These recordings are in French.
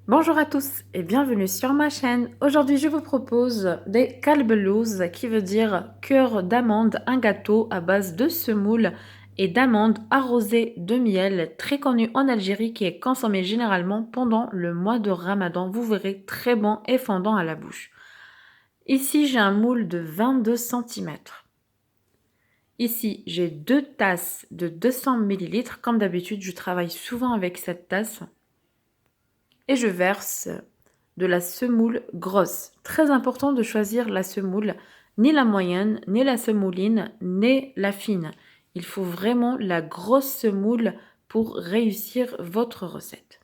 Bonjour à tous et bienvenue sur ma chaîne. Aujourd'hui, je vous propose des kalbelouz qui veut dire cœur d'amande, un gâteau à base de semoule et d'amandes arrosées de miel, très connu en Algérie qui est consommé généralement pendant le mois de Ramadan. Vous verrez très bon et fondant à la bouche. Ici, j'ai un moule de 22 centimètres. Ici, j'ai deux tasses de 200 millilitres. Comme d'habitude, je travaille souvent avec cette tasse. Et je verse de la semoule grosse. Très important de choisir la semoule, ni la moyenne, ni la semouline, ni la fine. Il faut vraiment la grosse semoule pour réussir votre recette.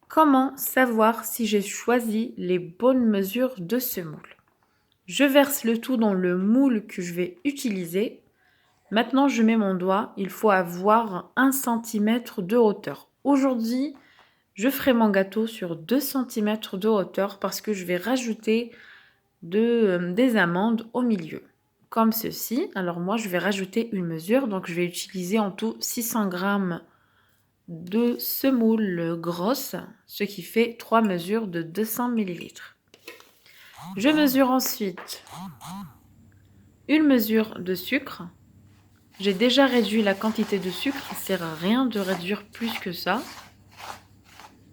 Comment savoir si j'ai choisi les bonnes mesures de semoule? Je verse le tout dans le moule que je vais utiliser. Maintenant, je mets mon doigt. Il faut avoir 1 centimètre de hauteur. Aujourd'hui, je ferai mon gâteau sur 2 centimètres de hauteur parce que je vais rajouter des amandes au milieu. Comme ceci. Alors moi, je vais rajouter une mesure. Donc, je vais utiliser en tout 600 grammes de semoule grosse, ce qui fait 3 mesures de 200 millilitres. Je mesure ensuite une mesure de sucre. J'ai déjà réduit la quantité de sucre. Il ne sert à rien de réduire plus que ça.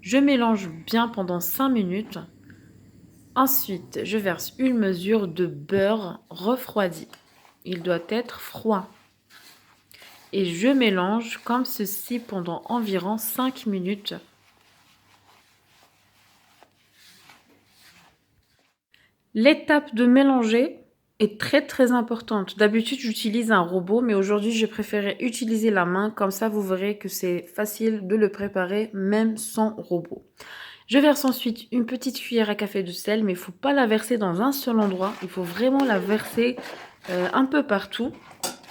Je mélange bien pendant 5 minutes. Ensuite, je verse une mesure de beurre refroidi. Il doit être froid. Et je mélange comme ceci pendant environ 5 minutes. L'étape de mélanger est très importante. D'habitude, j'utilise un robot, mais aujourd'hui, j'ai préféré utiliser la main. Comme ça, vous verrez que c'est facile de le préparer même sans robot. Je verse ensuite une petite cuillère à café de sel, mais il ne faut pas la verser dans un seul endroit. Il faut vraiment la verser un peu partout,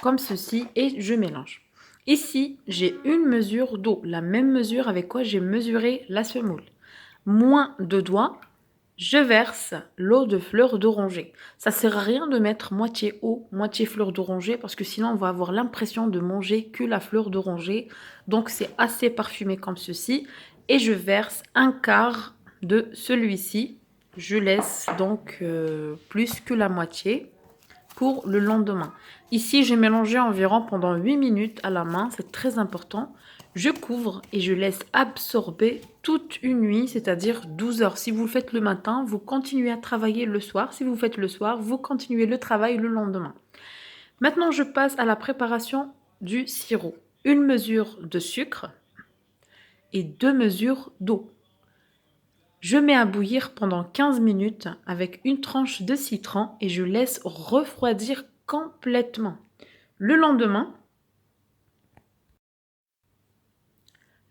comme ceci, et je mélange. Ici, j'ai une mesure d'eau, la même mesure avec quoi j'ai mesuré la semoule. Moins de doigts, je verse l'eau de fleur d'oranger. Ça ne sert à rien de mettre moitié eau, moitié fleur d'oranger, parce que sinon on va avoir l'impression de manger que la fleur d'oranger. Donc c'est assez parfumé comme ceci. Et je verse un quart de celui-ci. Je laisse donc plus que la moitié pour le lendemain. Ici, j'ai mélangé environ pendant 8 minutes à la main, c'est très important. Je couvre et je laisse absorber toute une nuit, c'est-à-dire 12 heures. Si vous le faites le matin, vous continuez à travailler le soir. Si vous faites le soir, vous continuez le travail le lendemain. Maintenant, je passe à la préparation du sirop. Une mesure de sucre et 2 mesures d'eau. Je mets à bouillir pendant 15 minutes avec une tranche de citron et je laisse refroidir complètement. Le lendemain,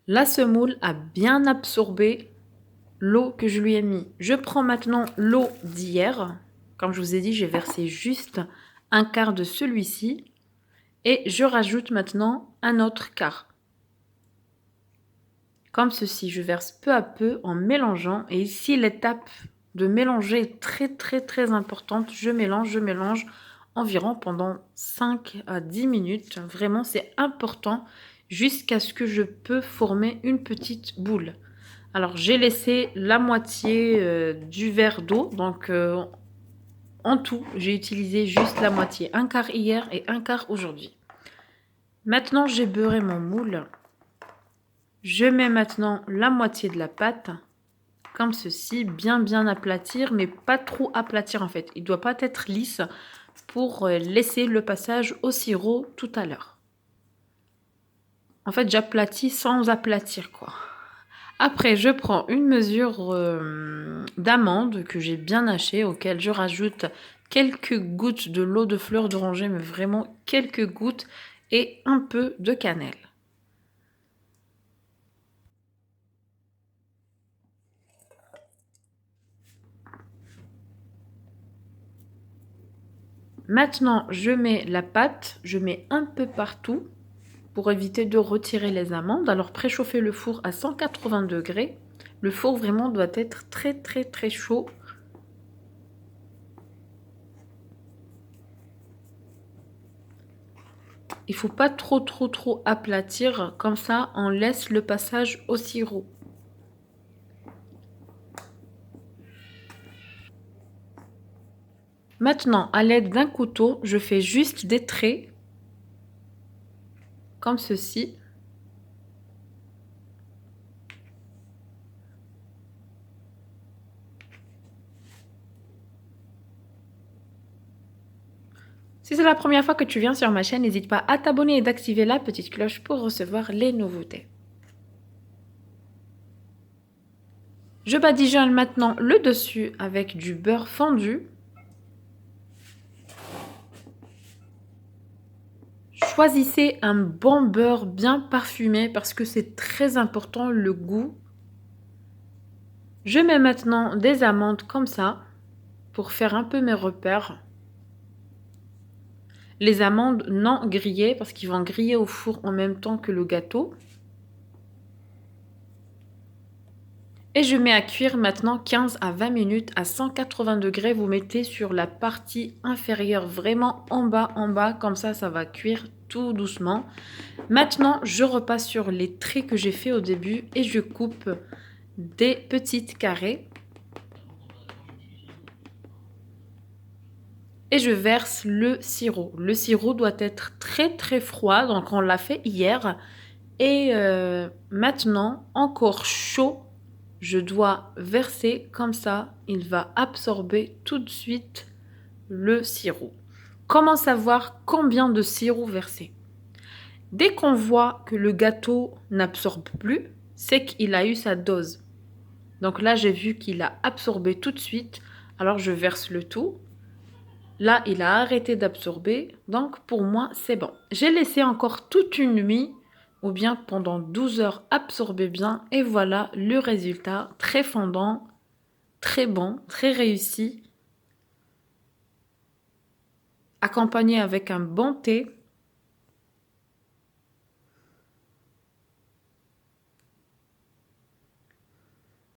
la semoule a bien absorbé l'eau que je lui ai mis. Je prends maintenant l'eau d'hier. Comme je vous ai dit, j'ai versé juste un quart de celui-ci et je rajoute maintenant un autre quart. Comme ceci, je verse peu à peu en mélangeant. Et ici, l'étape de mélanger est très importante. Je mélange environ pendant 5 à 10 minutes. Vraiment, c'est important jusqu'à ce que je peux former une petite boule. Alors, j'ai laissé la moitié du verre d'eau. Donc, en tout, j'ai utilisé juste la moitié. Un quart hier et un quart aujourd'hui. Maintenant, j'ai beurré mon moule. Je mets maintenant la moitié de la pâte, comme ceci, bien aplatir, mais pas trop aplatir en fait. Il ne doit pas être lisse pour laisser le passage au sirop tout à l'heure. En fait, j'aplatis sans aplatir quoi. Après, je prends une mesure d'amande que j'ai bien hachée, auquel je rajoute quelques gouttes de l'eau de fleur d'oranger, mais vraiment quelques gouttes, et un peu de cannelle. Maintenant, je mets la pâte, je mets un peu partout pour éviter de retirer les amandes. Alors, préchauffez le four à 180 degrés. Le four vraiment doit être très chaud. Il ne faut pas trop aplatir, comme ça on laisse le passage au sirop. Maintenant, à l'aide d'un couteau, je fais juste des traits, comme ceci. Si c'est la première fois que tu viens sur ma chaîne, n'hésite pas à t'abonner et d'activer la petite cloche pour recevoir les nouveautés. Je badigeonne maintenant le dessus avec du beurre fondu. Choisissez un bon beurre bien parfumé parce que c'est très important le goût. Je mets maintenant des amandes comme ça pour faire un peu mes repères. Les amandes non grillées parce qu'ils vont griller au four en même temps que le gâteau. Et je mets à cuire maintenant 15 à 20 minutes à 180 degrés. Vous mettez sur la partie inférieure, vraiment en bas, comme ça va cuire tout doucement. Maintenant, je repasse sur les traits que j'ai fait au début et je coupe des petites carrés. Et je verse le sirop. Le sirop doit être très froid, donc on l'a fait hier. Et maintenant, encore chaud, je dois verser comme ça. Il va absorber tout de suite le sirop. Comment savoir combien de sirop verser? Dès qu'on voit que le gâteau n'absorbe plus, c'est qu'il a eu sa dose. Donc là, j'ai vu qu'il a absorbé tout de suite. Alors, je verse le tout. Là, il a arrêté d'absorber. Donc, pour moi, c'est bon. J'ai laissé encore toute une nuit ou bien pendant 12 heures absorber bien. Et voilà le résultat. Très fondant, très bon, très réussi. Accompagné avec un bon thé.